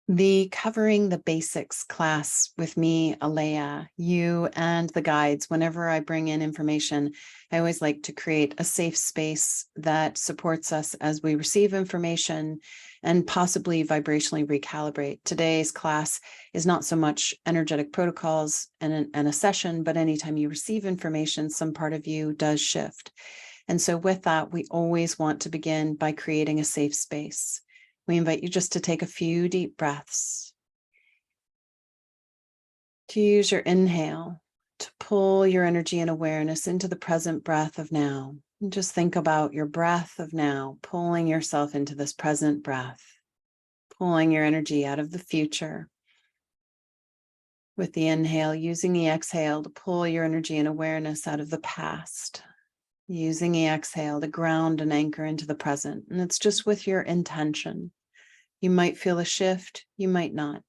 The Covering the Basics class with me, Aleya, you and the guides, whenever I bring in information, I always like to create a safe space that supports us as we receive information and possibly vibrationally recalibrate. Today's class is not so much energetic protocols and a session, but anytime you receive information, some part of you does shift. And so with that, we always want to begin by creating a safe space. We invite you just to take a few deep breaths, to use your inhale to pull your energy and awareness into the present breath of now. And just think about your breath of now, pulling yourself into this present breath, pulling your energy out of the future. With the inhale, using the exhale to pull your energy and awareness out of the past, using the exhale to ground and anchor into the present. And it's just with your intention. You might feel a shift, you might not.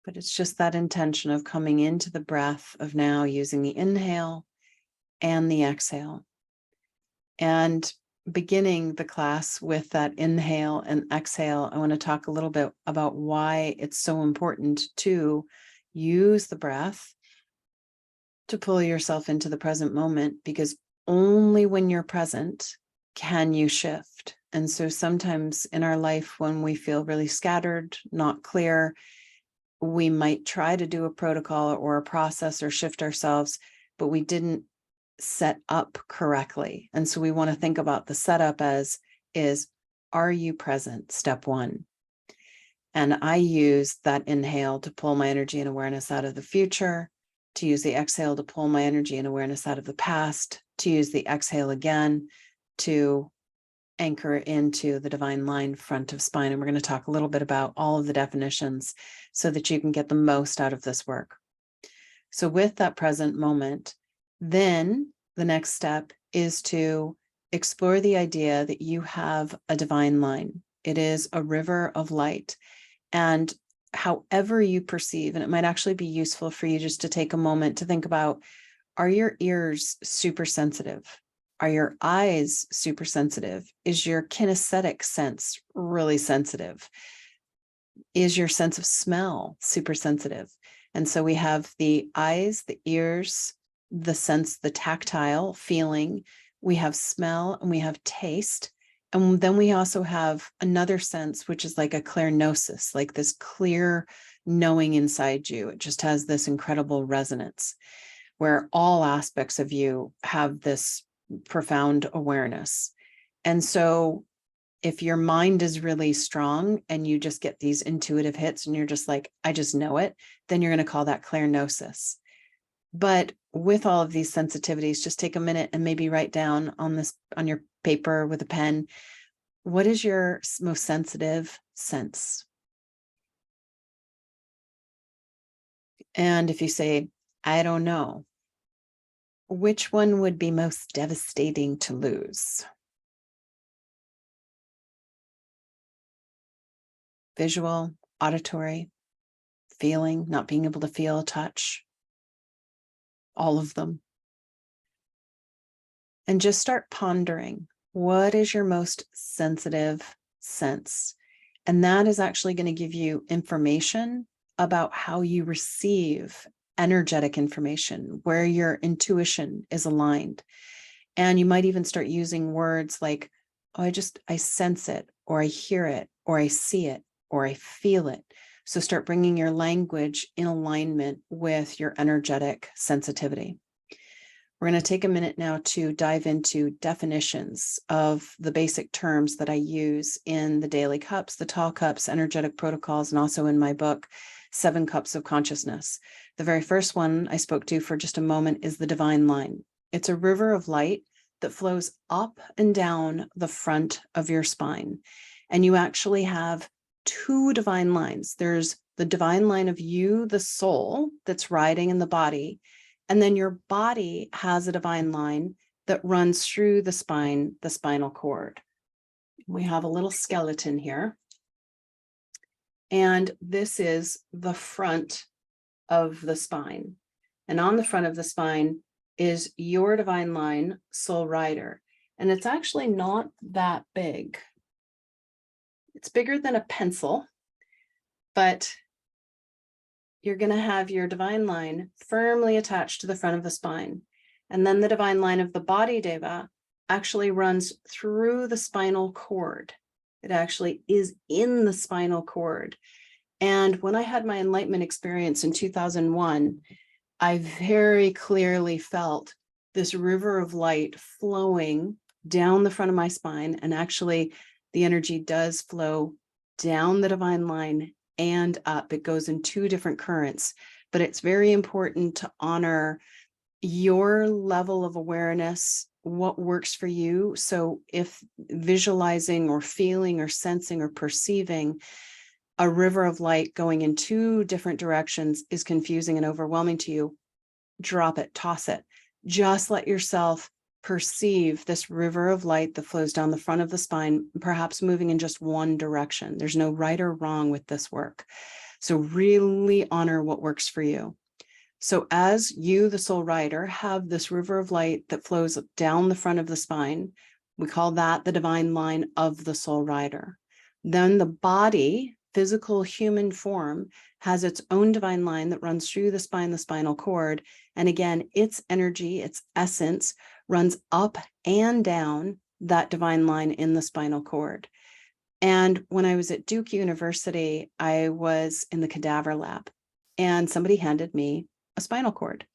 But it's just that intention of coming into the breath of now using the inhale and the exhale. And beginning the class with that inhale and exhale, I want to talk a little bit about why it's so important to use the breath to pull yourself into the present moment, because only when you're present can you shift. And so sometimes in our life, when we feel really scattered, not clear, we might try to do a protocol or a process or shift ourselves, but we didn't set up correctly. And so we want to think about the setup as is, are you present? Step one. And I use that inhale to pull my energy and awareness out of the future, to use the exhale to pull my energy and awareness out of the past, to use the exhale again to anchor into the divine line front of spine. And we're going to talk a little bit about all of the definitions so that you can get the most out of this work. So with that present moment, then the next step is to explore the idea that you have a divine line. It is a river of light. And however you perceive, and it might actually be useful for you just to take a moment to think about, are your ears super sensitive? Are your eyes super sensitive? Is your kinesthetic sense really sensitive? Is your sense of smell super sensitive? And so we have the eyes, the ears, the sense, the tactile feeling, we have smell, and we have taste. And then we also have another sense, which is like a clairgnosis, like this clear knowing inside you. It just has this incredible resonance where all aspects of you have this profound awareness. And so if your mind is really strong and you just get these intuitive hits and you're just like, I just know it, then you're going to call that clairgnosis. But with all of these sensitivities, just take a minute and maybe write down on your paper with a pen, what is your most sensitive sense? And if you say, I don't know, which one would be most devastating to lose? Visual, auditory, feeling, not being able to feel, touch, all of them. And just start pondering, what is your most sensitive sense? And that is actually going to give you information about how you receive energetic information, where your intuition is aligned. And you might even start using words like, oh, I sense it, or I hear it, or I see it, or I feel it. So start bringing your language in alignment with your energetic sensitivity. We're going to take a minute now to dive into definitions of the basic terms that I use in the Daily Cups, the Tall Cups, energetic protocols, and also in my book, 7 Cups of Consciousness. The very first one I spoke to for just a moment is the divine line. It's a river of light that flows up and down the front of your spine. And you actually have 2 divine lines. There's the divine line of you, the soul that's riding in the body. And then your body has a divine line that runs through the spine, the spinal cord. We have a little skeleton here. And this is the front of the spine. And on the front of the spine is your divine line, soul rider. And it's actually not that big. It's bigger than a pencil, but you're going to have your divine line firmly attached to the front of the spine. And then the divine line of the body deva actually runs through the spinal cord. It actually is in the spinal cord. And when I had my enlightenment experience in 2001, I very clearly felt this river of light flowing down the front of my spine. And actually, the energy does flow down the divine line and up. It goes in two different currents, but it's very important to honor your level of awareness, what works for you. So if visualizing or feeling or sensing or perceiving a river of light going in two different directions is confusing and overwhelming to you, drop it, toss it. Just let yourself perceive this river of light that flows down the front of the spine, perhaps moving in just one direction. There's no right or wrong with this work. So really honor what works for you. So as you, the soul rider, have this river of light that flows down the front of the spine, we call that the divine line of the soul rider. Then the body, physical human form, has its own divine line that runs through the spine, the spinal cord. And again, its energy, its essence runs up and down that divine line in the spinal cord. And when I was at Duke University, I was in the cadaver lab and somebody handed me a spinal cord.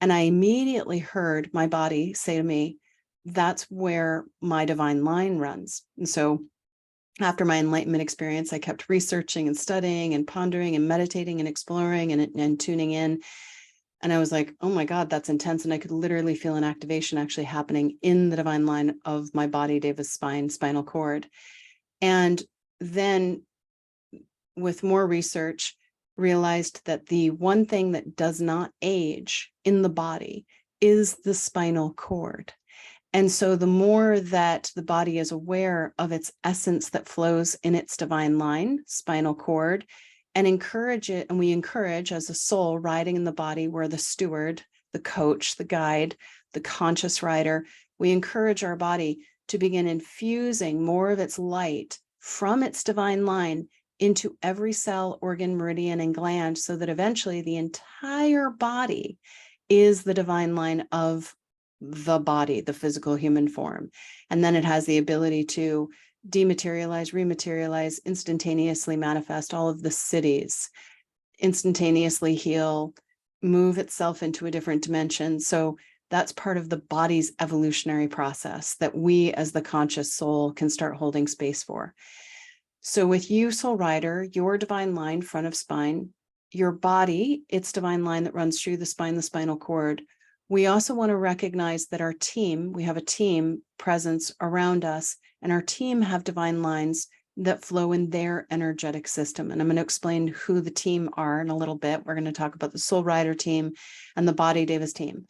And I immediately heard my body say to me, that's where my divine line runs. And so after my enlightenment experience, I kept researching and studying and pondering and meditating and exploring and tuning in. And I was like, oh my God, that's intense. And I could literally feel an activation actually happening in the divine line of my body, Deva's spinal cord. And then with more research, realized that the one thing that does not age in the body is the spinal cord. And so the more that the body is aware of its essence that flows in its divine line, spinal cord, and encourage it, and we encourage as a soul riding in the body, we're the steward, the coach, the guide, the conscious rider, we encourage our body to begin infusing more of its light from its divine line into every cell, organ, meridian, and gland, so that eventually the entire body is the divine line of the body, the physical human form. And then it has the ability to dematerialize, rematerialize, instantaneously manifest all of the cities, instantaneously heal, move itself into a different dimension. So that's part of the body's evolutionary process that we as the conscious soul can start holding space for. So with you, soul rider, your divine line, front of spine, your body, its divine line that runs through the spine, the spinal cord. We also want to recognize that our team, we have a team presence around us, and our team have divine lines that flow in their energetic system. And I'm going to explain who the team are in a little bit. We're going to talk about the soul rider team and the body Deva's team.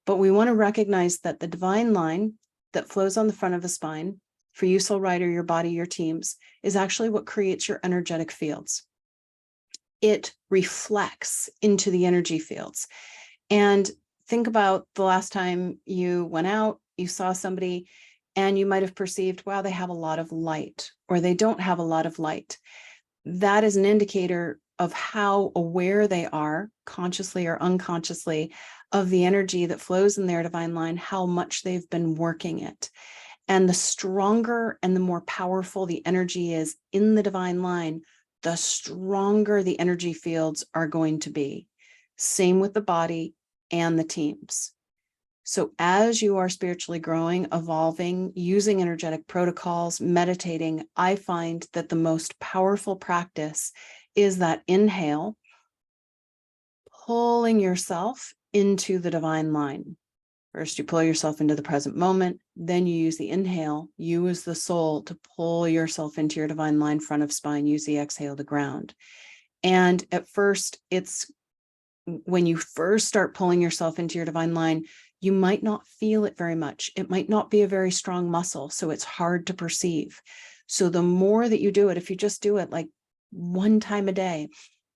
But we want to recognize that the divine line that flows on the front of the spine, for you, soul rider, your body, your teams, is actually what creates your energetic fields. It reflects into the energy fields. And think about the last time you went out, you saw somebody, and you might have perceived, wow, they have a lot of light, or they don't have a lot of light. That is an indicator of how aware they are, consciously or unconsciously, of the energy that flows in their divine line, how much they've been working it. And the stronger and the more powerful the energy is in the divine line, the stronger the energy fields are going to be. Same with the body and the teams. So as you are spiritually growing, evolving, using energetic protocols, meditating, I find that the most powerful practice is that inhale, pulling yourself into the divine line. First, you pull yourself into the present moment. Then you use the inhale, you as the soul, to pull yourself into your divine line, front of spine. Use the exhale to ground. And at first, it's when you first start pulling yourself into your divine line, you might not feel it very much. It might not be a very strong muscle, so it's hard to perceive. So the more that you do it, if you just do it like one time a day,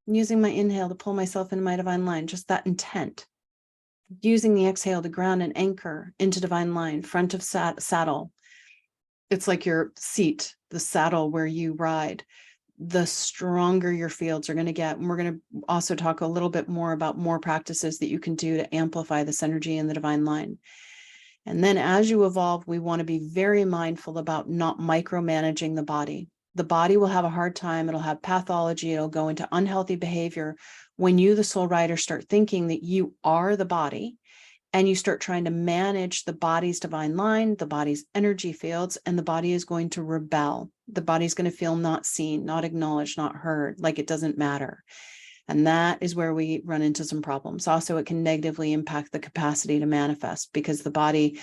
using my inhale to pull myself into my divine line, just that intent, using the exhale to ground and anchor into divine line, front of saddle. It's like your seat, the saddle where you ride. the stronger your fields are going to get. And we're going to also talk a little bit more about more practices that you can do to amplify this energy in the divine line. And then as you evolve, we want to be very mindful about not micromanaging the body. The body will have a hard time. It'll have pathology. It'll go into unhealthy behavior when you, the soul rider, start thinking that you are the body, and you start trying to manage the body's divine line, the body's energy fields, and the body is going to rebel. The body's going to feel not seen, not acknowledged, not heard, like it doesn't matter. And that is where we run into some problems. Also, it can negatively impact the capacity to manifest, because the body,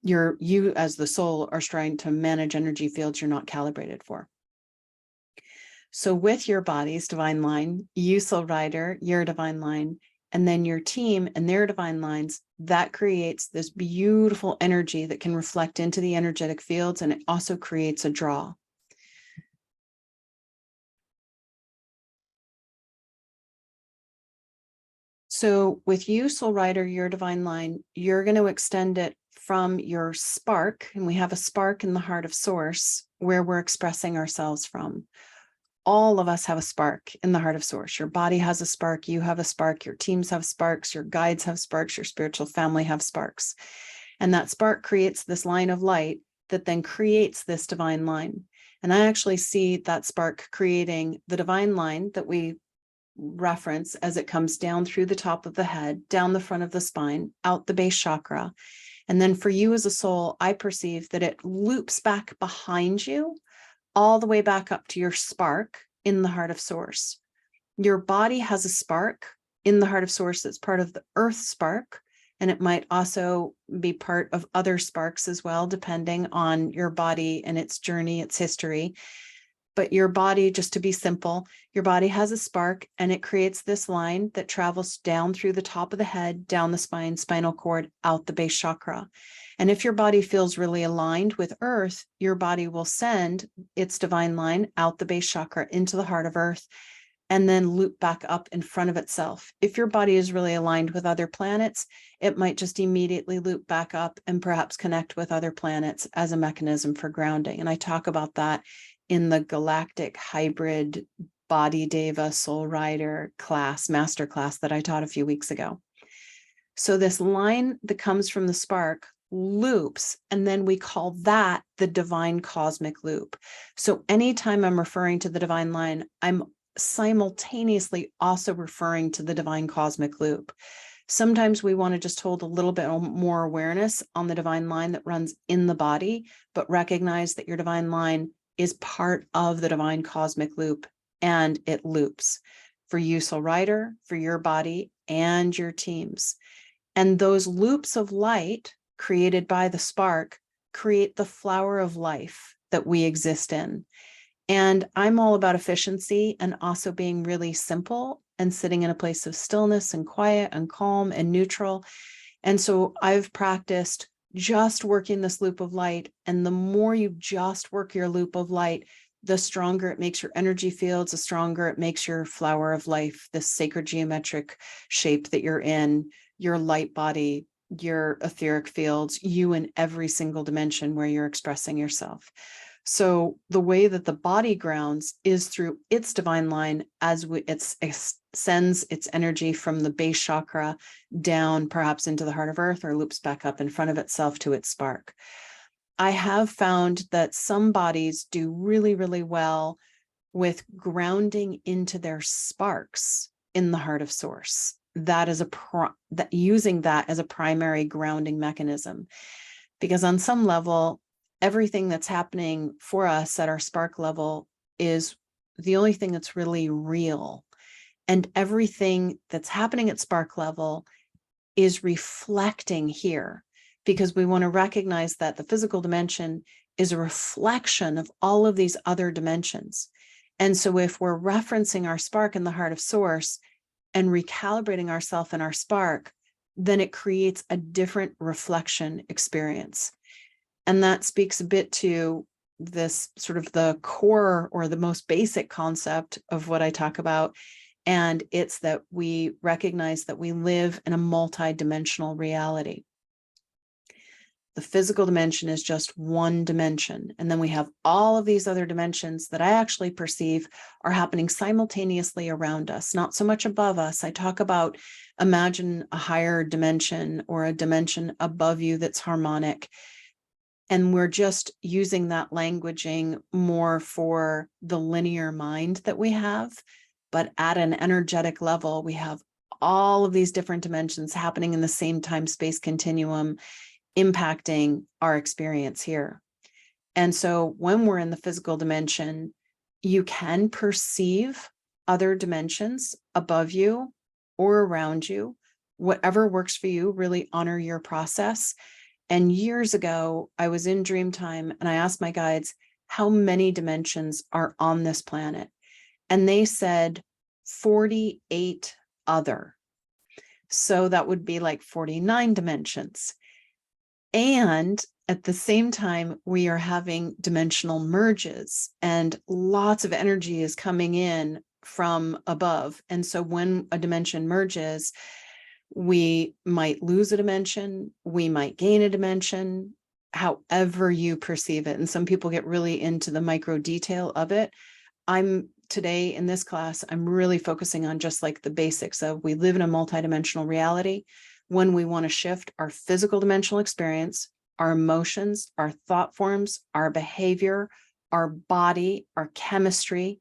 you as the soul are trying to manage energy fields you're not calibrated for. So with your body's divine line, you soul rider, your divine line, and then your team and their divine lines, that creates this beautiful energy that can reflect into the energetic fields, and it also creates a draw. So with you, soul rider, your divine line, you're going to extend it from your spark, and we have a spark in the heart of source where we're expressing ourselves from. All of us have a spark in the heart of source. Your body has a spark, you have a spark, your teams have sparks, your guides have sparks, your spiritual family have sparks. And that spark creates this line of light that then creates this divine line. And I actually see that spark creating the divine line that we reference as it comes down through the top of the head, down the front of the spine, out the base chakra. And then for you as a soul, I perceive that it loops back behind you, all the way back up to your spark in the heart of source. Your body has a spark in the heart of source that's part of the earth spark, and it might also be part of other sparks as well, depending on your body and its journey, its history. But your body, just to be simple, your body has a spark, and it creates this line that travels down through the top of the head, down the spine, spinal cord, out the base chakra. And if your body feels really aligned with earth, your body will send its divine line out the base chakra into the heart of earth, and then loop back up in front of itself. If your body is really aligned with other planets, it might just immediately loop back up and perhaps connect with other planets as a mechanism for grounding. And I talk about that in the Galactic Hybrid Body Deva Soul Rider class, master class that I taught a few weeks ago. So this line that comes from the spark loops, and then we call that the divine cosmic loop. So anytime I'm referring to the divine line, I'm simultaneously also referring to the divine cosmic loop. Sometimes we want to just hold a little bit more awareness on the divine line that runs in the body, but recognize that your divine line is part of the divine cosmic loop, and it loops for you, soul rider, for your body and your teams. And those loops of light created by the spark create the flower of life that we exist in. And I'm all about efficiency and also being really simple and sitting in a place of stillness and quiet and calm and neutral. And so I've practiced just working this loop of light. And the more you just work your loop of light, the stronger it makes your energy fields, the stronger it makes your flower of life, this sacred geometric shape that you're in, your light body, your etheric fields, you in every single dimension where you're expressing yourself. So the way that the body grounds is through its divine line as it sends its energy from the base chakra down, perhaps into the heart of earth, or loops back up in front of itself to its spark. I have found that some bodies do really, really well with grounding into their sparks in the heart of source. That is using that as a primary grounding mechanism, because on some level, everything that's happening for us at our spark level is the only thing that's really real. And everything that's happening at spark level is reflecting here, because we want to recognize that the physical dimension is a reflection of all of these other dimensions. And so if we're referencing our spark in the heart of source and recalibrating ourselves in our spark, then it creates a different reflection experience. And that speaks a bit to this sort of the core or the most basic concept of what I talk about. And it's that we recognize that we live in a multidimensional reality. The physical dimension is just one dimension. And then we have all of these other dimensions that I actually perceive are happening simultaneously around us, not so much above us. I talk about imagine a higher dimension or a dimension above you that's harmonic. And we're just using that languaging more for the linear mind that we have. But at an energetic level, we have all of these different dimensions happening in the same time-space continuum, impacting our experience here. And so when we're in the physical dimension, you can perceive other dimensions above you or around you, whatever works for you. Really honor your process. And years ago, I was in dream time and I asked my guides, how many dimensions are on this planet? And they said 48 other. So that would be like 49 dimensions. And at the same time, we are having dimensional merges and lots of energy is coming in from above. And so when a dimension merges, we might lose a dimension, we might gain a dimension, however you perceive it. And some people get really into the micro detail of it. Today in this class, I'm really focusing on just like the basics of we live in a multidimensional reality. When we want to shift our physical dimensional experience, our emotions, our thought forms, our behavior, our body, our chemistry,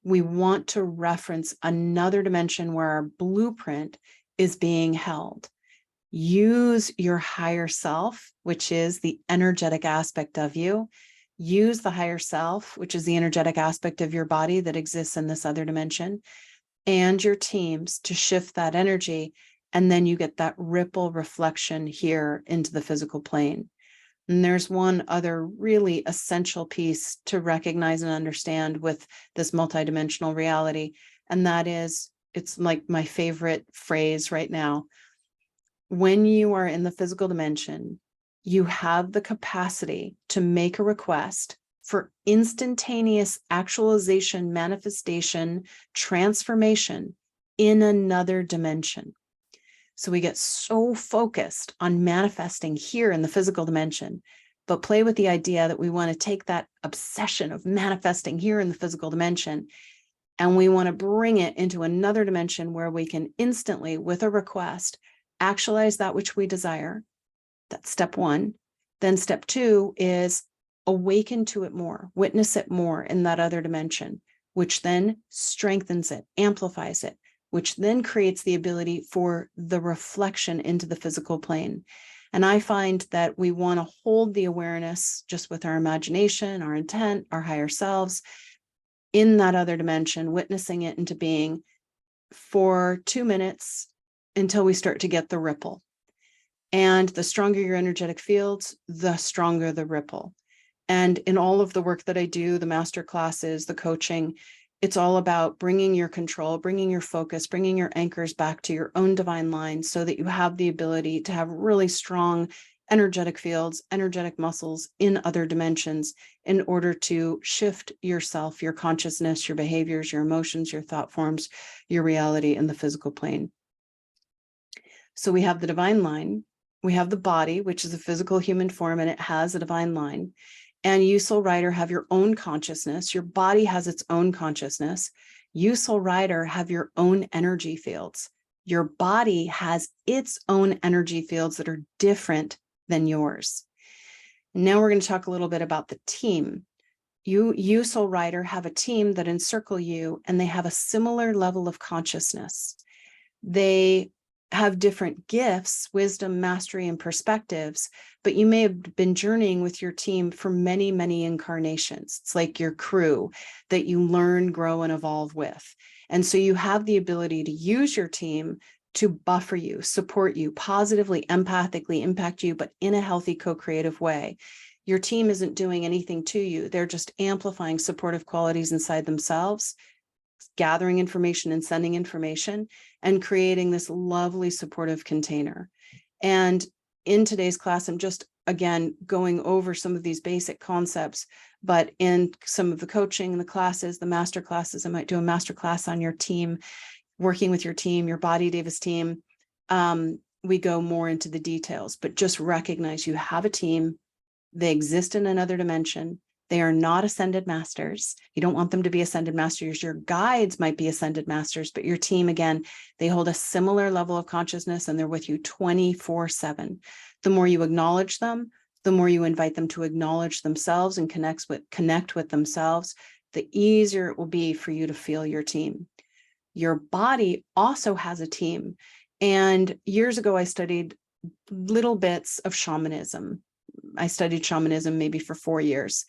we want to reference another dimension where our blueprint is being held. Use your higher self, which is the energetic aspect of you. Use the higher self, which is the energetic aspect of your body that exists in this other dimension, and your teams to shift that energy. And then you get that ripple reflection here into the physical plane. And there's one other really essential piece to recognize and understand with this multidimensional reality. And that is, it's like my favorite phrase right now. When you are in the physical dimension, you have the capacity to make a request for instantaneous actualization, manifestation, transformation in another dimension. So we get so focused on manifesting here in the physical dimension, but play with the idea that we want to take that obsession of manifesting here in the physical dimension, and we want to bring it into another dimension where we can instantly, with a request, actualize that which we desire. That's step one. Then step two is awaken to it more, witness it more in that other dimension, which then strengthens it, amplifies it, which then creates the ability for the reflection into the physical plane. And I find that we want to hold the awareness just with our imagination, our intent, our higher selves in that other dimension, witnessing it into being for 2 minutes until we start to get the ripple. And the stronger your energetic fields, the stronger the ripple. And in all of the work that I do, the master classes, the coaching, it's all about bringing your control, bringing your focus, bringing your anchors back to your own divine line so that you have the ability to have really strong energetic fields, energetic muscles in other dimensions in order to shift yourself, your consciousness, your behaviors, your emotions, your thought forms, your reality in the physical plane. So we have the divine line. We have the body, which is a physical human form, and it has a divine line. And you, soul rider, have your own consciousness. Your body has its own consciousness. You, soul rider, have your own energy fields. Your body has its own energy fields that are different than yours. Now we're going to talk a little bit about the team. You, soul rider, have a team that encircle you, and they have a similar level of consciousness. They have different gifts, wisdom, mastery, and perspectives, but you may have been journeying with your team for many, many incarnations. It's like your crew that you learn, grow, and evolve with. And so you have the ability to use your team to buffer you, support you, positively, empathically impact you, but in a healthy, co-creative way. Your team isn't doing anything to you. They're just amplifying supportive qualities inside themselves, gathering information and sending information, and creating this lovely supportive container. And in today's class, I'm just, again, going over some of these basic concepts, but in some of the coaching, the classes, the master classes, I might do a master class on your team, working with your team, your body Davis team. we go more into the details, but just recognize you have a team. They exist in another dimension. They are not ascended masters. You don't want them to be ascended masters. Your guides might be ascended masters, but your team, again, they hold a similar level of consciousness and they're with you 24/7. The more you acknowledge them, the more you invite them to acknowledge themselves and connect with themselves, the easier it will be for you to feel your team. Your body also has a team. And years ago, I studied little bits of shamanism. I studied shamanism maybe for 4 years,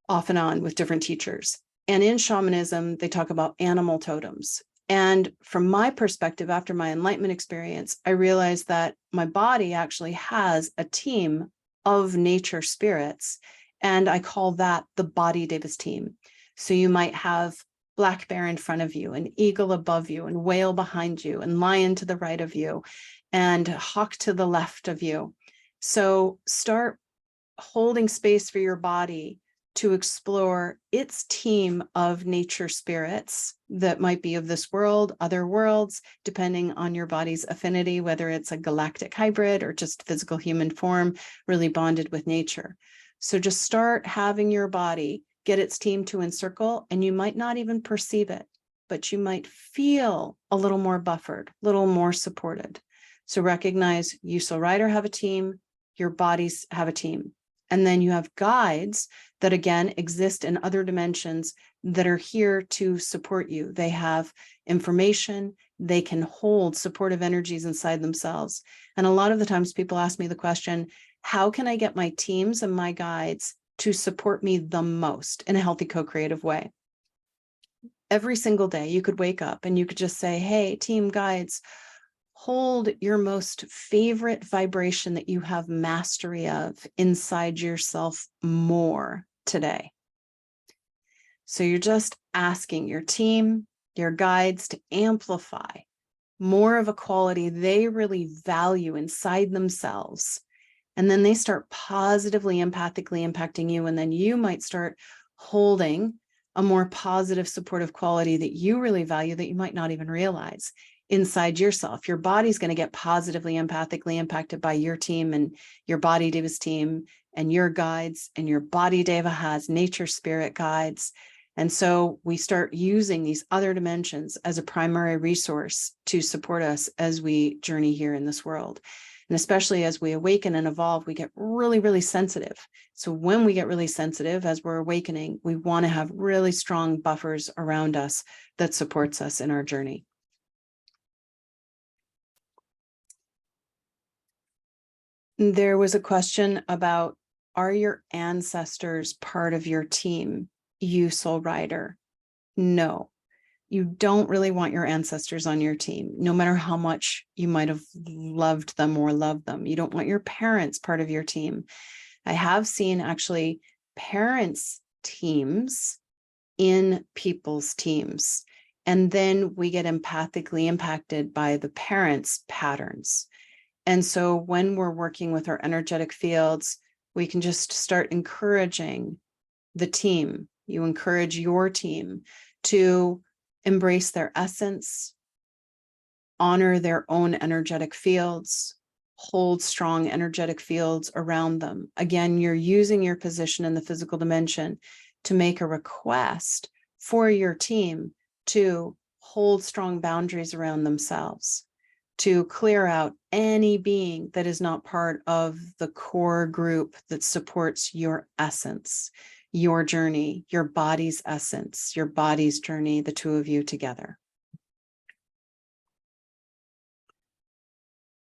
off and on with different teachers. And in shamanism, they talk about animal totems. And from my perspective, after my enlightenment experience, I realized that my body actually has a team of nature spirits. And I call that the body Davis team. So you might have black bear in front of you, an eagle above you, and whale behind you, and lion to the right of you, and hawk to the left of you. So start holding space for your body to explore its team of nature spirits that might be of this world, other worlds, depending on your body's affinity, whether it's a galactic hybrid or just physical human form, really bonded with nature. So just start having your body get its team to encircle, and you might not even perceive it, but you might feel a little more buffered, a little more supported. So recognize you, soul rider, have a team, your bodies have a team. And then you have guides that, again, exist in other dimensions that are here to support you. They have information, they can hold supportive energies inside themselves. And a lot of the times people ask me the question, how can I get my teams and my guides to support me the most in a healthy, co-creative way? Every single day you could wake up and you could just say, hey, team guides, hold your most favorite vibration that you have mastery of inside yourself more today. So you're just asking your team, your guides, to amplify more of a quality they really value inside themselves. And then they start positively, empathically impacting you. And then you might start holding a more positive, supportive quality that you really value that you might not even realize inside yourself. Your body's going to get positively, empathically impacted by your team and your body Deva's team and your guides, and your body Deva has nature spirit guides. And so we start using these other dimensions as a primary resource to support us as we journey here in this world. And especially as we awaken and evolve, we get really, really sensitive. So when we get really sensitive as we're awakening, we want to have really strong buffers around us that supports us in our journey. There was a question about, are your ancestors part of your team, you soul rider? No, you don't really want your ancestors on your team, no matter how much you might have loved them or loved them. You don't want your parents part of your team. I have seen actually parents' teams in people's teams, and then we get empathically impacted by the parents' patterns. And so when we're working with our energetic fields, we can just start encouraging the team. You encourage your team to embrace their essence, honor their own energetic fields, hold strong energetic fields around them. Again, you're using your position in the physical dimension to make a request for your team to hold strong boundaries around themselves, to clear out any being that is not part of the core group that supports your essence, your journey, your body's essence, your body's journey, the two of you together.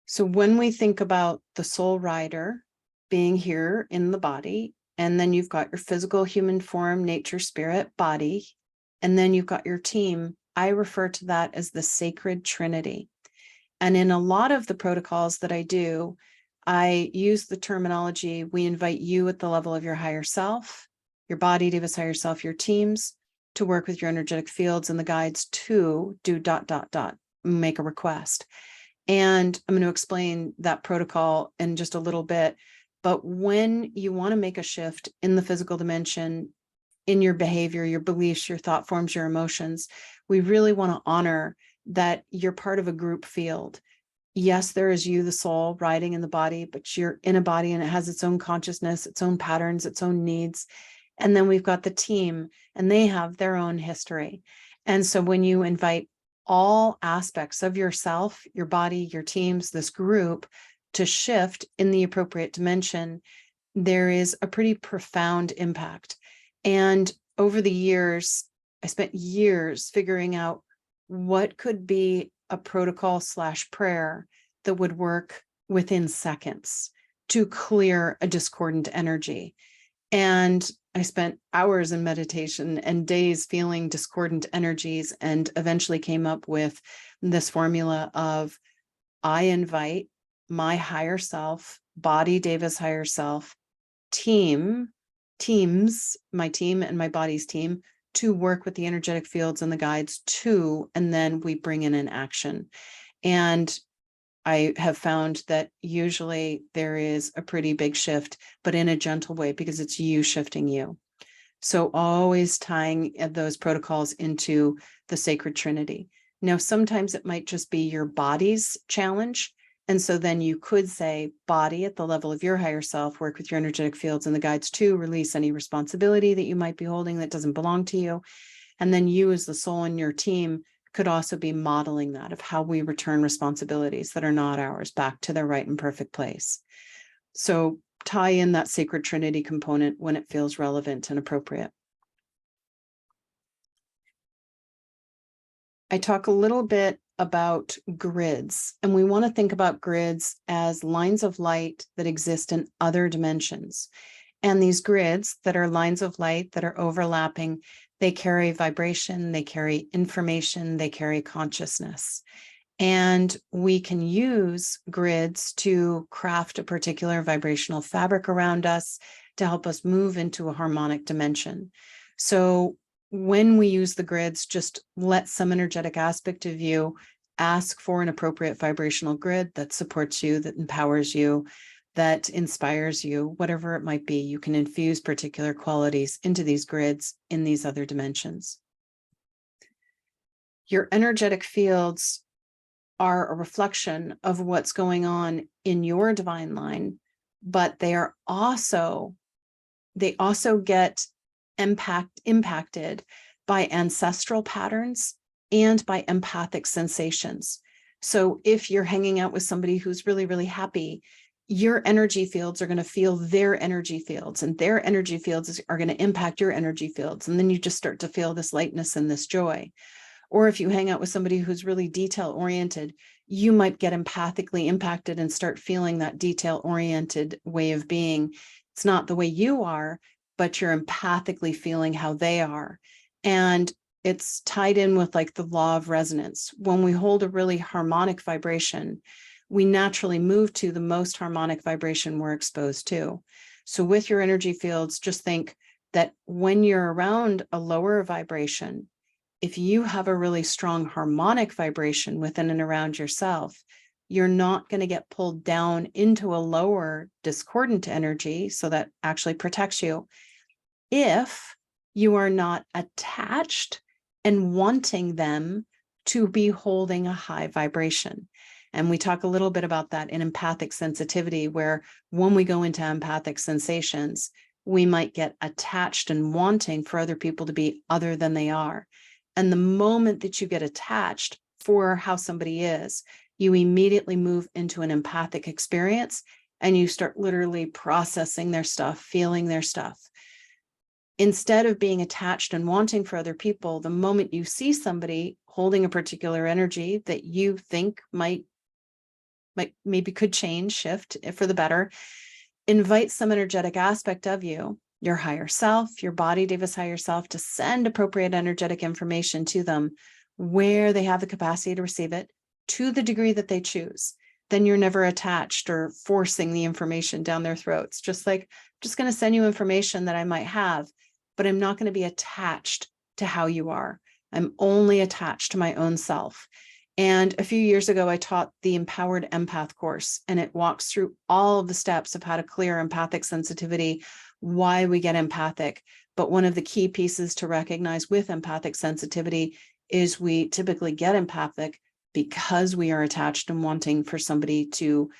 So when we think about the soul rider being here in the body, and then you've got your physical human form, nature, spirit, body, and then you've got your team, I refer to that as the sacred trinity. And in a lot of the protocols that I do, I use the terminology, we invite you at the level of your higher self, your body, Deva's higher self, your teams, to work with your energetic fields and the guides to do ... make a request. And I'm going to explain that protocol in just a little bit. But when you want to make a shift in the physical dimension, in your behavior, your beliefs, your thought forms, your emotions, we really want to honor that you're part of a group field. Yes, there is you, the soul, riding in the body, but you're in a body and it has its own consciousness, its own patterns, its own needs. And then we've got the team, and they have their own history. And so when you invite all aspects of yourself, your body, your teams, this group to shift in the appropriate dimension, there is a pretty profound impact. And over the years, I spent years figuring out what could be a protocol / prayer that would work within seconds to clear a discordant energy. And I spent hours in meditation and days feeling discordant energies, and eventually came up with this formula of, I invite my higher self, body, Deva's higher self, teams, my team and my body's team, to work with the energetic fields and the guides too, and then we bring in an action. And I have found that usually there is a pretty big shift, but in a gentle way, because it's you shifting you. So always tying those protocols into the sacred Trinity. Now, sometimes it might just be your body's challenge. And so then you could say, body, at the level of your higher self, work with your energetic fields and the guides to release any responsibility that you might be holding that doesn't belong to you. And then you, as the soul in your team, could also be modeling that, of how we return responsibilities that are not ours back to their right and perfect place. So tie in that sacred Trinity component when it feels relevant and appropriate. I talk a little bit about grids, and we want to think about grids as lines of light that exist in other dimensions. And these grids that are lines of light that are overlapping, they carry vibration, they carry information, they carry consciousness. And we can use grids to craft a particular vibrational fabric around us to help us move into a harmonic dimension. So when we use the grids, just let some energetic aspect of you ask for an appropriate vibrational grid that supports you, that empowers you, that inspires you, whatever it might be. You can infuse particular qualities into these grids in these other dimensions. Your energetic fields are a reflection of what's going on in your divine line, but they also get impacted by ancestral patterns and by empathic sensations. So if you're hanging out with somebody who's really, really happy, your energy fields are going to feel their energy fields, and their energy fields are going to impact your energy fields. And then you just start to feel this lightness and this joy. Or if you hang out with somebody who's really detail-oriented, you might get empathically impacted and start feeling that detail-oriented way of being. It's not the way you are, but you're empathically feeling how they are. And it's tied in with like the law of resonance. When we hold a really harmonic vibration, we naturally move to the most harmonic vibration we're exposed to. So with your energy fields, just think that when you're around a lower vibration, if you have a really strong harmonic vibration within and around yourself, you're not going to get pulled down into a lower discordant energy. So that actually protects you if you are not attached and wanting them to be holding a high vibration. And we talk a little bit about that in empathic sensitivity, where when we go into empathic sensations, we might get attached and wanting for other people to be other than they are. And the moment that you get attached for how somebody is, you immediately move into an empathic experience and you start literally processing their stuff, feeling their stuff. Instead of being attached and wanting for other people, the moment you see somebody holding a particular energy that you think maybe could change, shift for the better, invite some energetic aspect of you, your higher self, your body, Deva's higher self, to send appropriate energetic information to them where they have the capacity to receive it to the degree that they choose. Then you're never attached or forcing the information down their throats. Just like, I'm just going to send you information that I might have, but I'm not going to be attached to how you are. I'm only attached to my own self. And a few years ago, I taught the Empowered Empath course, and it walks through all of the steps of how to clear empathic sensitivity, why we get empathic. But one of the key pieces to recognize with empathic sensitivity is we typically get empathic because we are attached and wanting for somebody to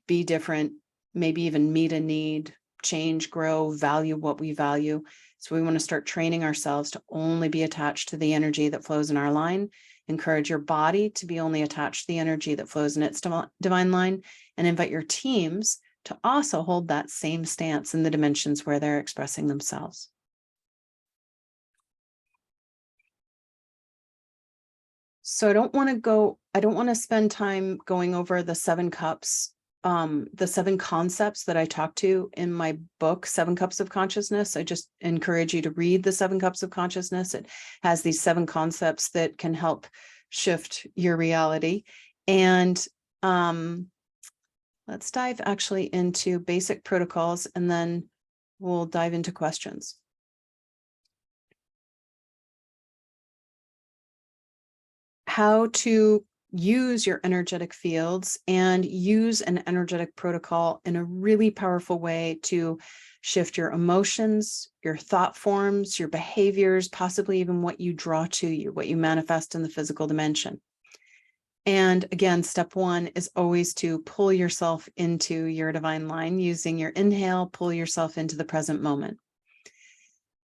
be different, maybe even meet a need, change, grow, value what we value. So we want to start training ourselves to only be attached to the energy that flows in our line, encourage your body to be only attached to the energy that flows in its divine line, and invite your teams to also hold that same stance in the dimensions where they're expressing themselves. So I don't want to spend time going over the 7 cups, the 7 concepts that I talked to in my book, 7 Cups of Consciousness. I just encourage you to read the 7 Cups of Consciousness. It has these 7 concepts that can help shift your reality. And let's dive actually into basic protocols, and then we'll dive into questions. How to use your energetic fields and use an energetic protocol in a really powerful way to shift your emotions, your thought forms, your behaviors, possibly even what you draw to you, what you manifest in the physical dimension. And again, step 1 is always to pull yourself into your divine line using your inhale, pull yourself into the present moment.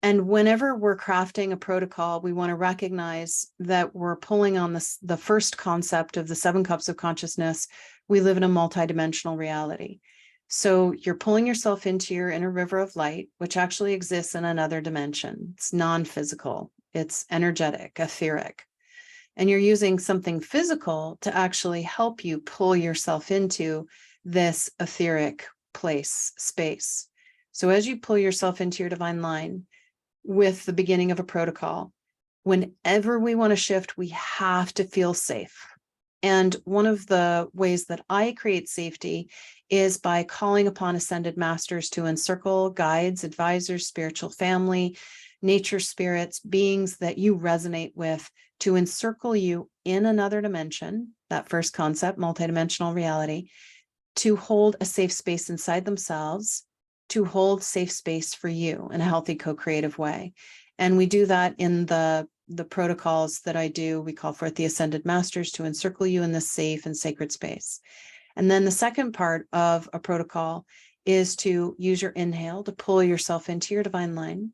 And whenever we're crafting a protocol, we want to recognize that we're pulling on the first concept of the 7 cups of consciousness. We live in a multidimensional reality. So you're pulling yourself into your inner river of light, which actually exists in another dimension. It's non-physical, it's energetic, etheric. And you're using something physical to actually help you pull yourself into this etheric place, space. So as you pull yourself into your divine line, with the beginning of a protocol, whenever we want to shift, we have to feel safe. And one of the ways that I create safety is by calling upon ascended masters to encircle guides, advisors, spiritual family, nature spirits, beings that you resonate with, to encircle you in another dimension, that first concept, multidimensional reality, to hold a safe space inside themselves, to hold safe space for you in a healthy co-creative way. And we do that in the protocols that I do. We call forth the ascended masters to encircle you in this safe and sacred space. And then the second part of a protocol is to use your inhale to pull yourself into your divine line.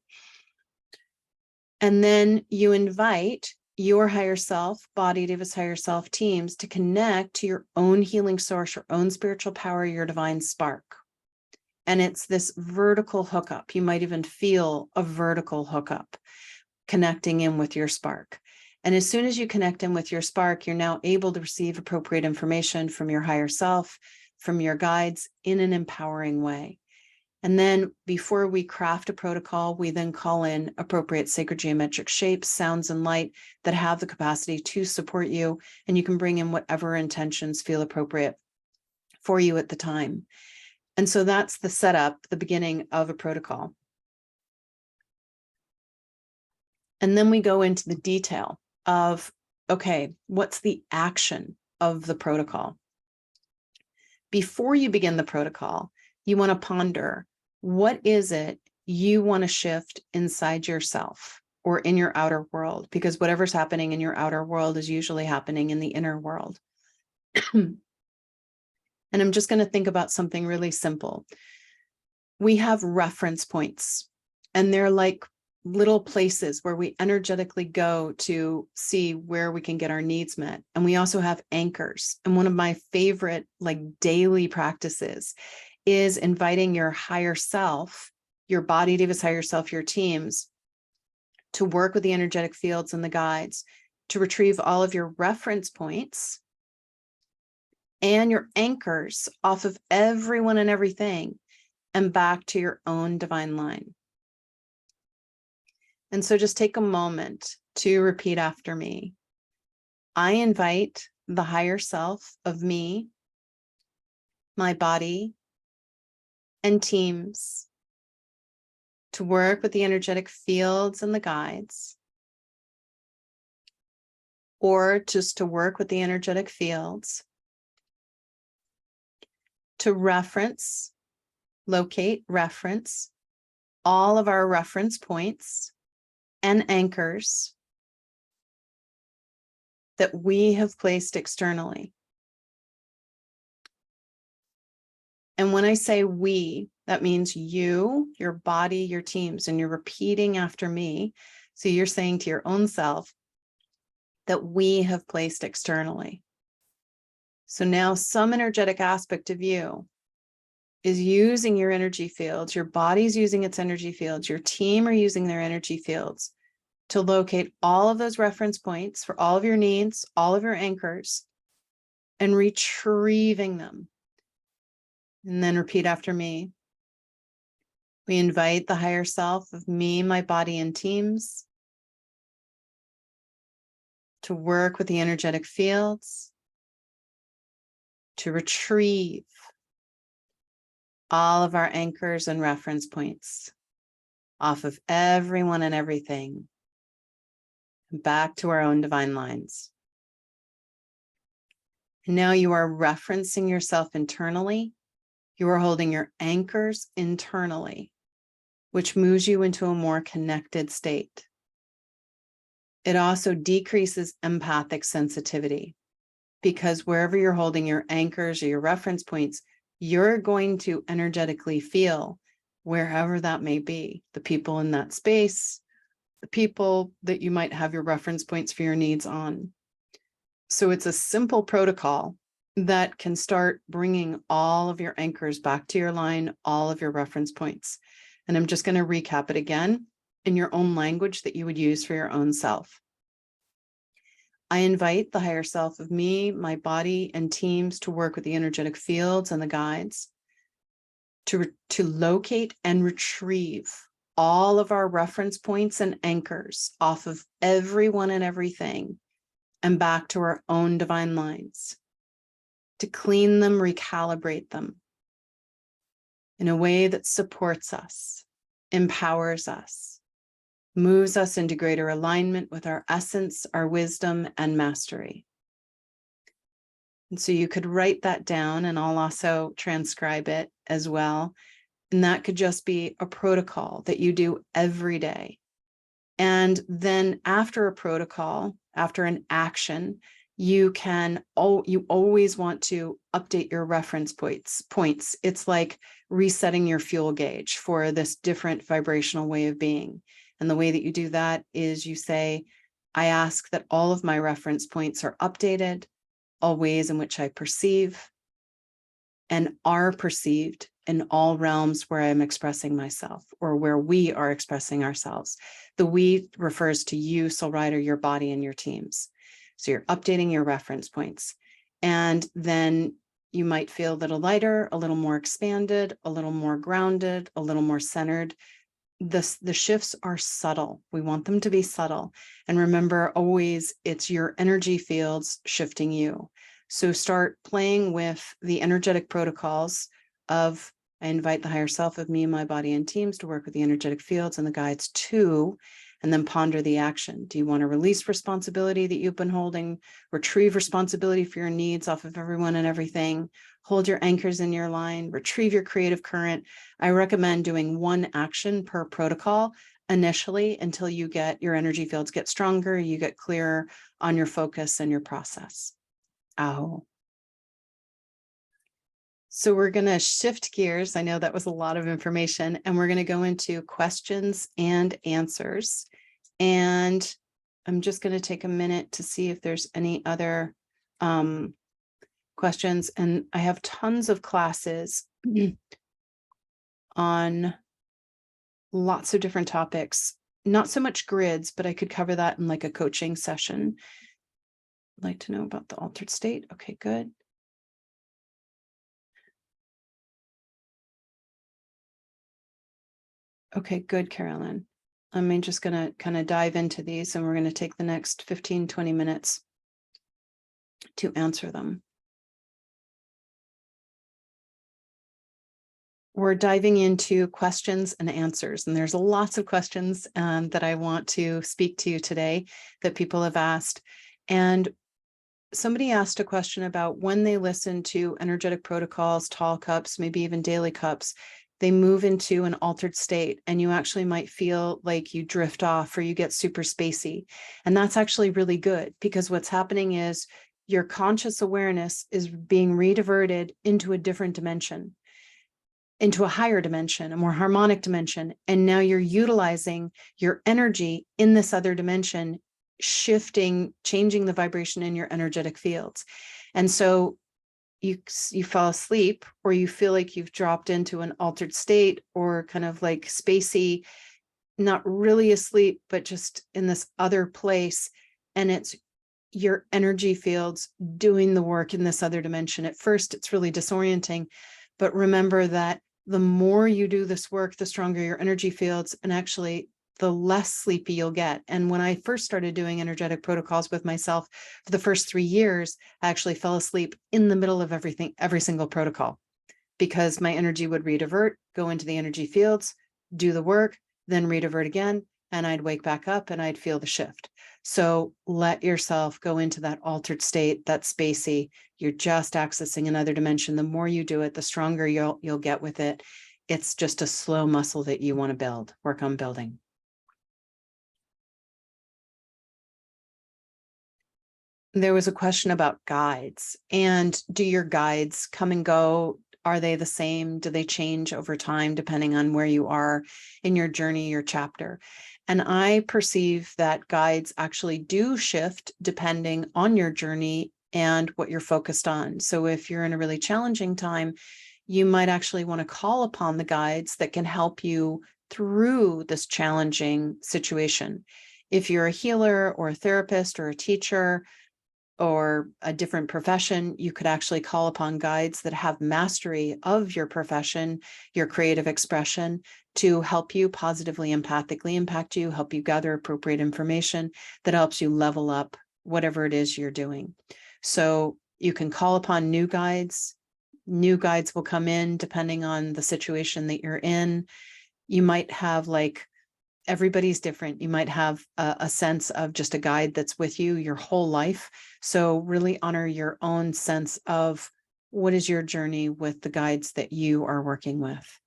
And then you invite your higher self, body, Deva's higher self teams to connect to your own healing source, your own spiritual power, your divine spark. And it's this vertical hookup. You might even feel a vertical hookup connecting in with your spark. And as soon as you connect in with your spark, you're now able to receive appropriate information from your higher self, from your guides in an empowering way. And then before we craft a protocol, we then call in appropriate sacred geometric shapes, sounds, and light that have the capacity to support you. And you can bring in whatever intentions feel appropriate for you at the time. And so that's the setup, the beginning of a protocol. And then we go into the detail of, okay, what's the action of the protocol? Before you begin the protocol, you want to ponder, what is it you want to shift inside yourself or in your outer world? Because whatever's happening in your outer world is usually happening in the inner world. And I'm just going to think about something really simple. We have reference points, and they're like little places where we energetically go to see where we can get our needs met. And we also have anchors. And one of my favorite daily practices is inviting your higher self, your body, Deva's higher self, your teams, to work with the energetic fields and the guides to retrieve all of your reference points and your anchors off of everyone and everything and back to your own divine line. And so just take a moment to repeat after me. I invite the higher self of me, my body, and teams to work with the energetic fields and the guides, or just to work with the energetic fields to locate, reference all of our reference points and anchors that we have placed externally. And when I say we, that means you, your body, your teams, and you're repeating after me. So you're saying to your own self that we have placed externally. So now some energetic aspect of you is using your energy fields, your body's using its energy fields, your team are using their energy fields to locate all of those reference points for all of your needs, all of your anchors, and retrieving them. And then repeat after me. We invite the higher self of me, my body, and teams to work with the energetic fields to retrieve all of our anchors and reference points off of everyone and everything, back to our own divine lines. And now you are referencing yourself internally. You are holding your anchors internally, which moves you into a more connected state. It also decreases empathic sensitivity because wherever you're holding your anchors or your reference points, you're going to energetically feel wherever that may be, the people in that space, the people that you might have your reference points for your needs on. So it's a simple protocol that can start bringing all of your anchors back to your line, all of your reference points. And I'm just going to recap it again in your own language that you would use for your own self. I invite the higher self of me, my body, and teams to work with the energetic fields and the guides to locate and retrieve all of our reference points and anchors off of everyone and everything and back to our own divine lines, to clean them, recalibrate them in a way that supports us, empowers us, moves us into greater alignment with our essence, our wisdom, and mastery. And so you could write that down, and I'll also transcribe it as well. And that could just be a protocol that you do every day. And then after a protocol, after an action, you always want to update your reference points. It's like resetting your fuel gauge for this different vibrational way of being. And the way that you do that is you say, I ask that all of my reference points are updated, all ways in which I perceive and are perceived in all realms where I'm expressing myself or where we are expressing ourselves. The we refers to you, soul rider, your body, and your teams. So you're updating your reference points. And then you might feel a little lighter, a little more expanded, a little more grounded, a little more centered. The shifts are subtle. We want them to be subtle. And remember, always it's your energy fields shifting you. So start playing with the energetic protocols of, I invite the higher self of me, my body, and teams to work with the energetic fields and the guides too, and then ponder the action. Do you want to release responsibility that you've been holding, retrieve responsibility for your needs off of everyone and everything, hold your anchors in your line, retrieve your creative current? I recommend doing one action per protocol initially until you get your energy fields get stronger, you get clearer on your focus and your process. Oh. So we're going to shift gears. I know that was a lot of information, and we're going to go into questions and answers. And I'm just going to take a minute to see if there's any other questions. And I have tons of classes on lots of different topics, not so much grids, but I could cover that in like a coaching session. I'd like to know about the altered state. Okay, good. Okay, good, Carolyn. I'm just going to kind of dive into these, and we're going to take the next 15, 20 minutes to answer them. We're diving into questions and answers, and there's lots of questions that I want to speak to today that people have asked. And somebody asked a question about when they listen to energetic protocols, tall cups, maybe even daily cups, they move into an altered state, and you actually might feel like you drift off or you get super spacey. And that's actually really good, because what's happening is your conscious awareness is being rediverted into a different dimension, into a higher dimension, a more harmonic dimension. And now you're utilizing your energy in this other dimension, shifting, changing the vibration in your energetic fields. And so you fall asleep, or you feel like you've dropped into an altered state, or kind of like spacey, not really asleep, but just in this other place. And it's your energy fields doing the work in this other dimension. At first, it's really disorienting, but remember that the more you do this work, the stronger your energy fields, and actually the less sleepy you'll get. And when I first started doing energetic protocols with myself for the first 3 years, I actually fell asleep in the middle of everything, every single protocol, because my energy would redivert, go into the energy fields, do the work, then redivert again, and I'd wake back up and I'd feel the shift. So let yourself go into that altered state, that spacey. You're just accessing another dimension. The more you do it, the stronger you'll get with it. It's just a slow muscle that you want to build, work on building. There was a question about guides. And do your guides come and go? Are they the same? Do they change over time depending on where you are in your journey, your chapter? And I perceive that guides actually do shift depending on your journey and what you're focused on. So if you're in a really challenging time, you might actually want to call upon the guides that can help you through this challenging situation. If you're a healer or a therapist or a teacher, or a different profession, you could actually call upon guides that have mastery of your profession, your creative expression, to help you positively, empathically impact you, help you gather appropriate information that helps you level up whatever it is you're doing. So you can call upon new guides. New guides will come in depending on the situation that you're in. You might have, like, everybody's different. You might have a sense of just a guide that's with you your whole life. So really honor your own sense of what is your journey with the guides that you are working with.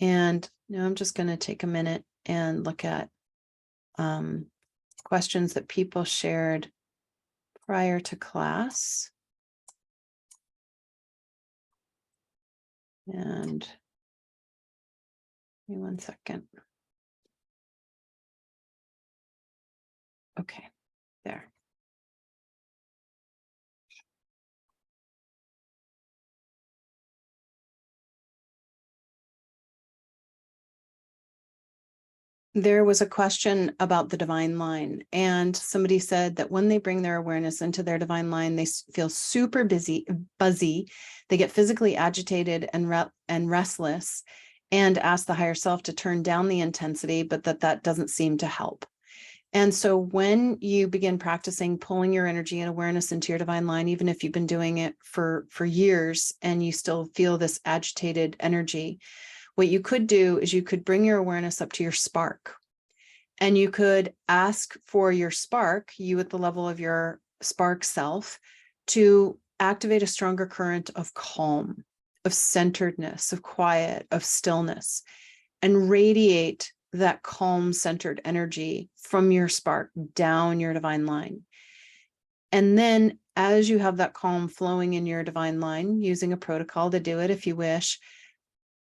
And now I'm just going to take a minute and look at questions that people shared prior to class. And give me 1 second. Okay, there. There was a question about the divine line, and somebody said that when they bring their awareness into their divine line, they feel super buzzy. They get physically agitated and restless, and ask the higher self to turn down the intensity, but that doesn't seem to help. And so when you begin practicing pulling your energy and awareness into your divine line, even if you've been doing it for years and you still feel this agitated energy, what you could do is you could bring your awareness up to your spark, and you could ask for your spark, you at the level of your spark self, to activate a stronger current of calm, of centeredness, of quiet, of stillness, and radiate that calm, centered energy from your spark down your divine line. And then as you have that calm flowing in your divine line, using a protocol to do it if you wish,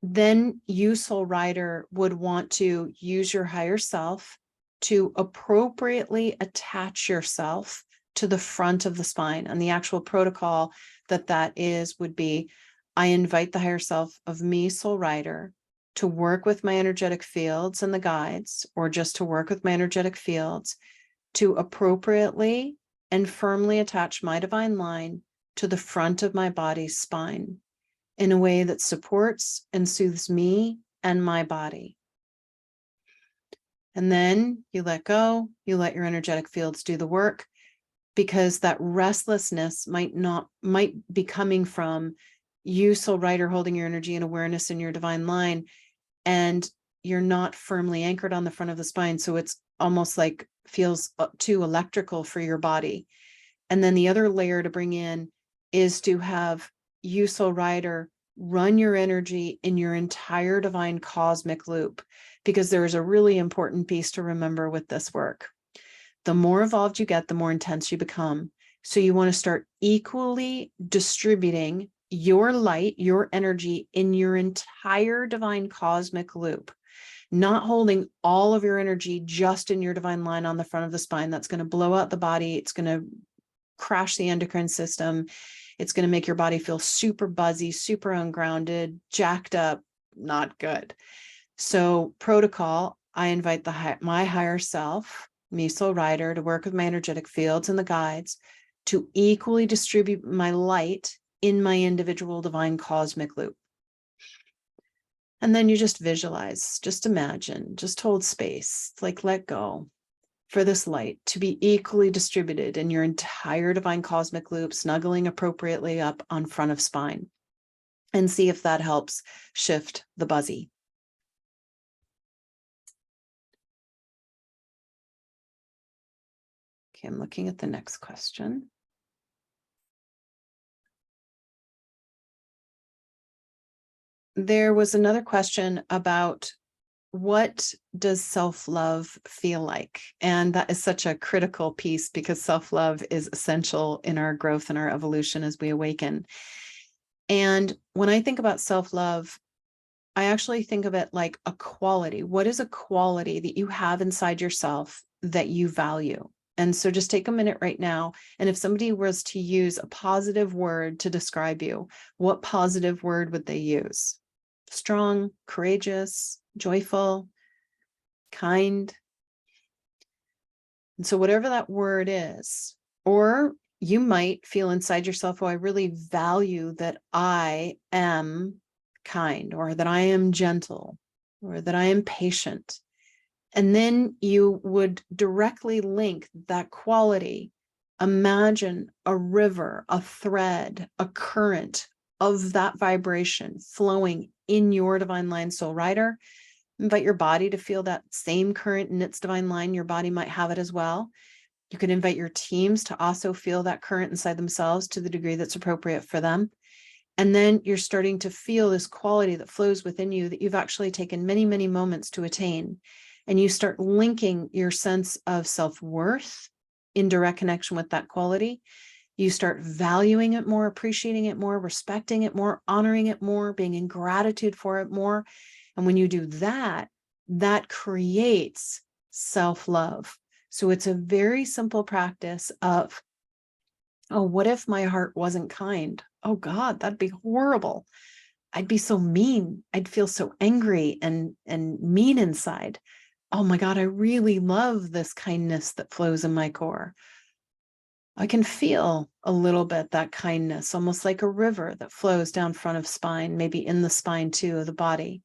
then you, soul rider, would want to use your higher self to appropriately attach yourself to the front of the spine. And the actual protocol that is would be, I invite the higher self of me, soul rider, to work with my energetic fields and the guides, or just to work with my energetic fields, to appropriately and firmly attach my divine line to the front of my body's spine in a way that supports and soothes me and my body. And then you let go, you let your energetic fields do the work, because that restlessness might be coming from you, soul rider, holding your energy and awareness in your divine line, and you're not firmly anchored on the front of the spine. So it's almost like feels too electrical for your body. And then the other layer to bring in is to have you, soul rider, run your energy in your entire divine cosmic loop, because there is a really important piece to remember with this work. The more evolved you get, the more intense you become. So you want to start equally distributing your light, your energy in your entire divine cosmic loop, not holding all of your energy just in your divine line on the front of the spine. That's going to blow out the body. It's going to crash the endocrine system. It's going to make your body feel super buzzy, super ungrounded, jacked up, not good. So protocol, I invite my higher self, me, soul rider, to work with my energetic fields and the guides to equally distribute my light in my individual divine cosmic loop. And then you just visualize, just imagine, just hold space, like let go for this light to be equally distributed in your entire divine cosmic loop, snuggling appropriately up on front of spine, and see if that helps shift the buzzy. Okay, I'm looking at the next question. There was another question about, what does self-love feel like? And that is such a critical piece, because self-love is essential in our growth and our evolution as we awaken. And when I think about self-love, I actually think of it like a quality. What is a quality that you have inside yourself that you value? And so just take a minute right now. And if somebody was to use a positive word to describe you, what positive word would they use? Strong, courageous, joyful, kind. And so whatever that word is, or you might feel inside yourself, oh, I really value that I am kind, or that I am gentle, or that I am patient. And then you would directly link that quality. Imagine a river, a thread, a current of that vibration flowing in your divine line, soul rider. Invite your body to feel that same current in its divine line. Your body might have it as well. You can invite your teams to also feel that current inside themselves to the degree that's appropriate for them. And then you're starting to feel this quality that flows within you that you've actually taken many, many moments to attain. And you start linking your sense of self-worth in direct connection with that quality. You start valuing it more, appreciating it more, respecting it more, honoring it more, being in gratitude for it more. And when you do that, that creates self-love. So it's a very simple practice of, oh, what if my heart wasn't kind? Oh God, that'd be horrible. I'd be so mean. I'd feel so angry and mean inside. Oh my God, I really love this kindness that flows in my core. I can feel a little bit that kindness, almost like a river that flows down front of spine, maybe in the spine too, of the body.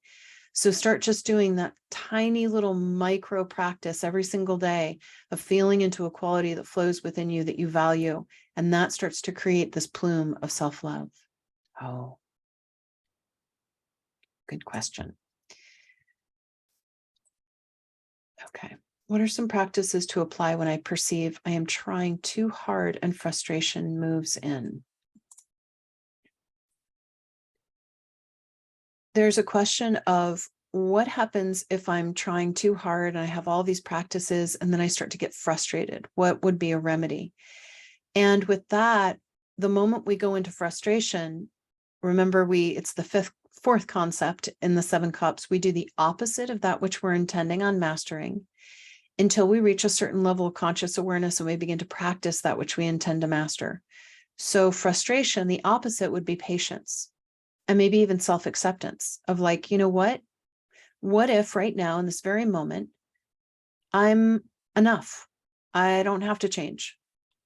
So start just doing that tiny little micro practice every single day of feeling into a quality that flows within you that you value. And that starts to create this plume of self-love. Oh, good question. Okay. What are some practices to apply when I perceive I am trying too hard and frustration moves in? There's a question of, what happens if I'm trying too hard and I have all these practices and then I start to get frustrated? What would be a remedy? And with that, the moment we go into frustration, remember it's the fourth concept in the 7 cups. We do the opposite of that which we're intending on mastering until we reach a certain level of conscious awareness and we begin to practice that which we intend to master. So frustration, the opposite would be patience, and maybe even self-acceptance of like, you know what if right now in this very moment, I'm enough. I don't have to change.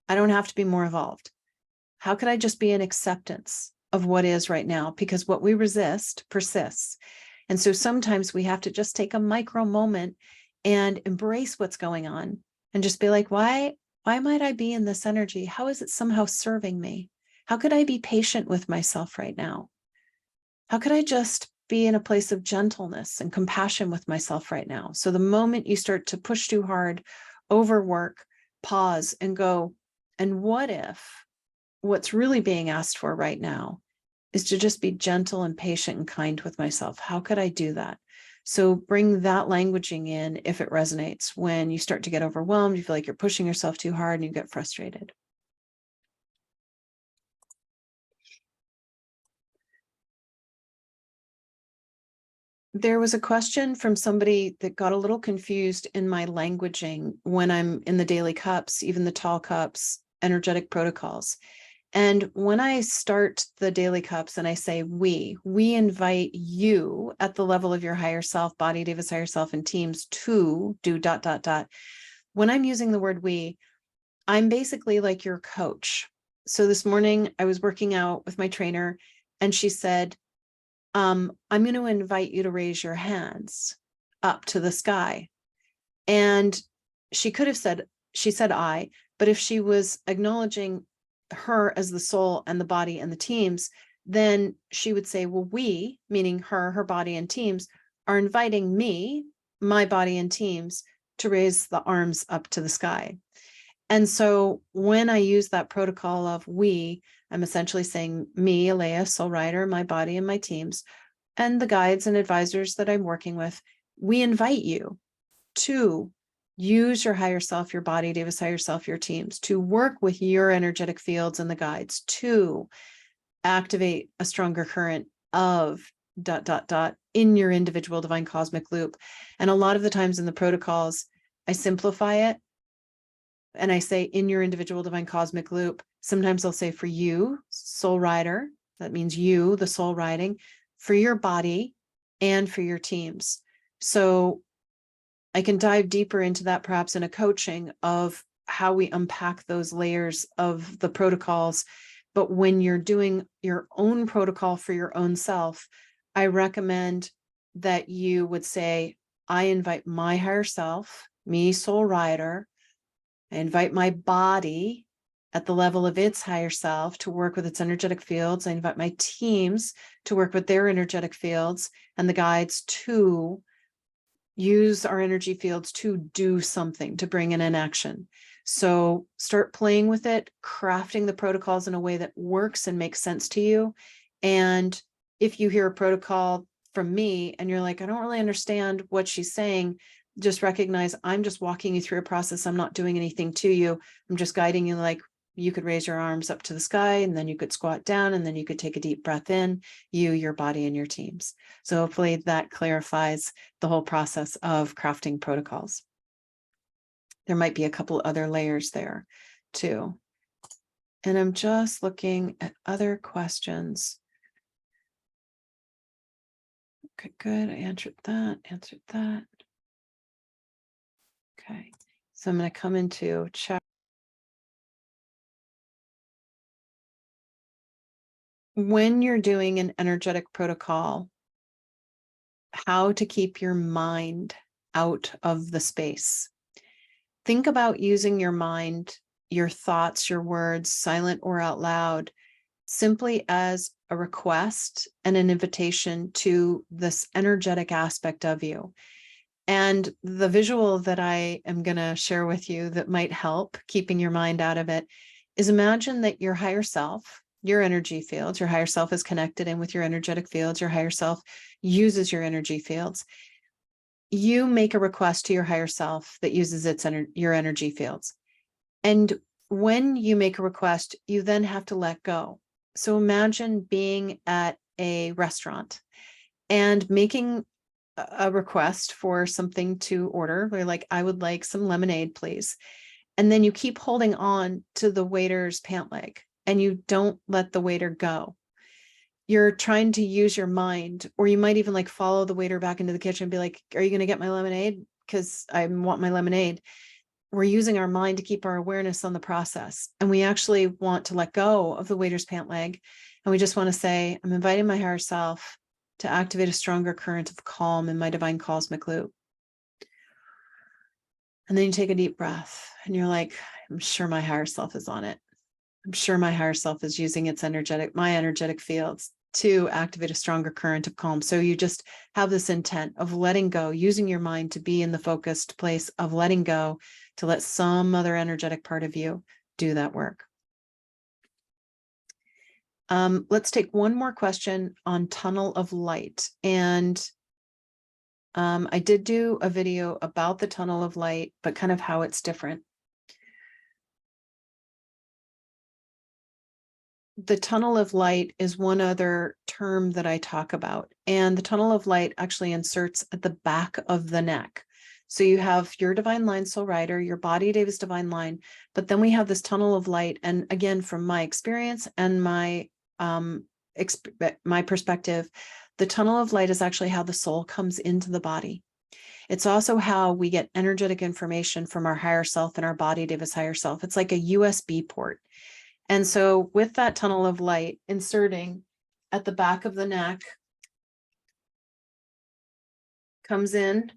I don't have to be more evolved. How could I just be in acceptance of what is right now? Because what we resist persists. And so sometimes we have to just take a micro moment and embrace what's going on and just be like, why might I be in this energy? How is it somehow serving me? How could I be patient with myself right now? How could I just be in a place of gentleness and compassion with myself right now? So the moment you start to push too hard, overwork, pause and go, and what if what's really being asked for right now is to just be gentle and patient and kind with myself. How could I do that? So bring that languaging in if it resonates. When you start to get overwhelmed, you feel like you're pushing yourself too hard and you get frustrated. There was a question from somebody that got a little confused in my languaging when I'm in the daily cups, even the tall cups, energetic protocols. And when I start the daily cups and I say we invite you at the level of your higher self, body, Davis higher self, and teams to do ... When I'm using the word we, I'm basically like your coach. So this morning I was working out with my trainer and she said, I'm going to invite you to raise your hands up to the sky. And she could have said, she said I, but if she was acknowledging her as the soul and the body and the teams, then she would say, well, we, meaning her, her body and teams, are inviting me, my body and teams, to raise the arms up to the sky. And so when I use that protocol of we, I'm essentially saying me, Aleya, soul rider, my body and my teams, and the guides and advisors that I'm working with, we invite you to use your higher self, your body, Davis higher self, your teams, to work with your energetic fields and the guides to activate a stronger current of ... in your individual divine cosmic loop. And a lot of the times in the protocols, I simplify it and I say in your individual divine cosmic loop. Sometimes I'll say for you, soul rider, that means you, the soul riding, for your body and for your teams. So I can dive deeper into that perhaps in a coaching of how we unpack those layers of the protocols. But when you're doing your own protocol for your own self, I recommend that you would say, I invite my higher self, me, soul rider. I invite my body at the level of its higher self to work with its energetic fields. I invite my teams to work with their energetic fields and the guides to use our energy fields to do something, to bring in an action. So start playing with it, crafting the protocols in a way that works and makes sense to you. And if you hear a protocol from me and you're like, I don't really understand what she's saying, just recognize I'm just walking you through a process. I'm not doing anything to you. I'm just guiding you. Like you could raise your arms up to the sky and then you could squat down and then you could take a deep breath in, you, your body, and your teams. So hopefully that clarifies the whole process of crafting protocols. There might be a couple other layers there too. And I'm just looking at other questions. Okay, good. I answered that, Okay, so I'm going to come into chat. When you're doing an energetic protocol, how to keep your mind out of the space. Think about using your mind, your thoughts, your words, silent or out loud, simply as a request and an invitation to this energetic aspect of you. And the visual that I am going to share with you that might help keeping your mind out of it is imagine that your higher self, your energy fields, your higher self is connected in with your energetic fields, your higher self uses your energy fields. You make a request to your higher self that uses your energy fields. And when you make a request, you then have to let go. So imagine being at a restaurant and making a request for something to order. We're like, I would like some lemonade, please. And then you keep holding on to the waiter's pant leg and you don't let the waiter go. You're trying to use your mind, or you might even like follow the waiter back into the kitchen and be like, are you going to get my lemonade? Because I want my lemonade. We're using our mind to keep our awareness on the process. And we actually want to let go of the waiter's pant leg. And we just want to say, I'm inviting my higher self to activate a stronger current of calm in my divine cosmic loop. And then you take a deep breath and you're like, I'm sure my higher self is on it. I'm sure my higher self is using my energetic fields to activate a stronger current of calm. So you just have this intent of letting go, using your mind to be in the focused place of letting go, to let some other energetic part of you do that work. Let's take one more question on tunnel of light. And I did do a video about the tunnel of light, but kind of how it's different. The tunnel of light is one other term that I talk about. And the tunnel of light actually inserts at the back of the neck. So you have your divine line, soul rider, your body Davis divine line, but then we have this tunnel of light. And again, from my experience and my perspective, the tunnel of light is actually how the soul comes into the body. It's also how we get energetic information from our higher self and our body Davis higher self. It's like a USB port. And so with that tunnel of light inserting at the back of the neck, comes in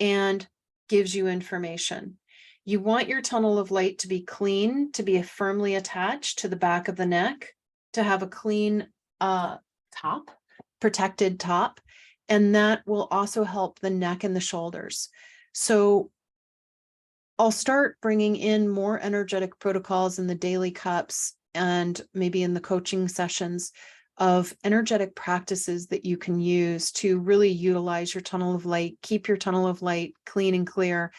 and gives you information. You want your tunnel of light to be clean, to be firmly attached to the back of the neck, to have a clean top, protected top, and that will also help the neck and the shoulders. So I'll start bringing in more energetic protocols in the daily cups and maybe in the coaching sessions of energetic practices that you can use to really utilize your tunnel of light, keep your tunnel of light clean and clear.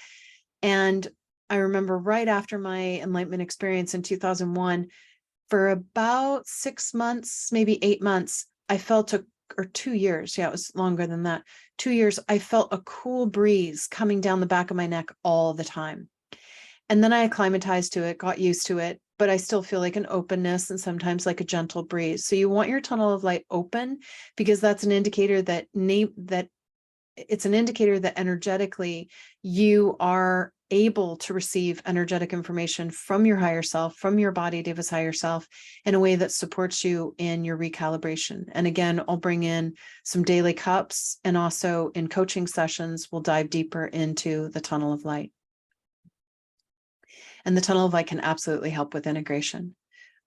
And I remember right after my enlightenment experience in 2001, for about 6 months, maybe 8 months, I felt or 2 years. Yeah, it was longer than that. 2 years, I felt a cool breeze coming down the back of my neck all the time. And then I acclimatized to it, got used to it, but I still feel like an openness and sometimes like a gentle breeze. So you want your tunnel of light open because that's an indicator that it's an indicator that energetically you are able to receive energetic information from your higher self, from your body Davis higher self, in a way that supports you in your recalibration. And again, I'll bring in some daily cups, and also in coaching sessions, we'll dive deeper into the tunnel of light. And the tunnel of light can absolutely help with integration.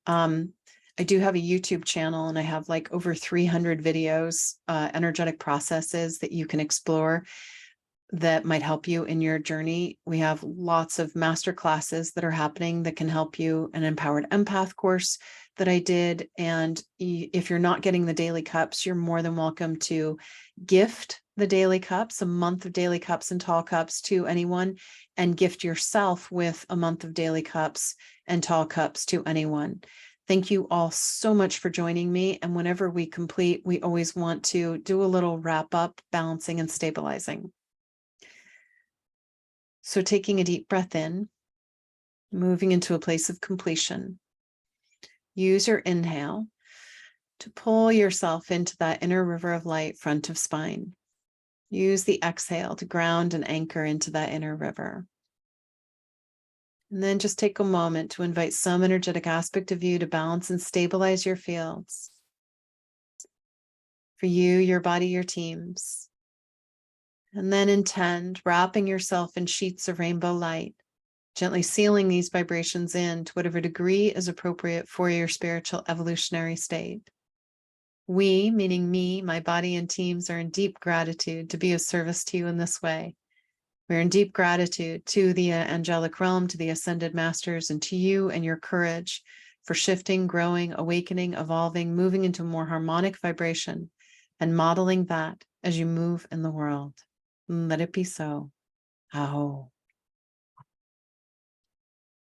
I do have a YouTube channel, and I have like over 300 videos, energetic processes that you can explore that might help you in your journey. We have lots of master classes that are happening that can help you, an empowered empath course that I did. And if you're not getting the daily cups, you're more than welcome to gift the daily cups, a month of daily cups and tall cups to anyone, and gift yourself with a month of daily cups and tall cups to anyone. Thank you all so much for joining me. And whenever we complete, we always want to do a little wrap up, balancing and stabilizing. So taking a deep breath in, moving into a place of completion. Use your inhale to pull yourself into that inner river of light, front of spine. Use the exhale to ground and anchor into that inner river. And then just take a moment to invite some energetic aspect of you to balance and stabilize your fields. For you, your body, your teams. And then intend wrapping yourself in sheets of rainbow light, gently sealing these vibrations in to whatever degree is appropriate for your spiritual evolutionary state. We, meaning me, my body and teams, are in deep gratitude to be of service to you in this way. We're in deep gratitude to the angelic realm, to the ascended masters, and to you and your courage for shifting, growing, awakening, evolving, moving into more harmonic vibration, and modeling that as you move in the world. Let it be so. Aho.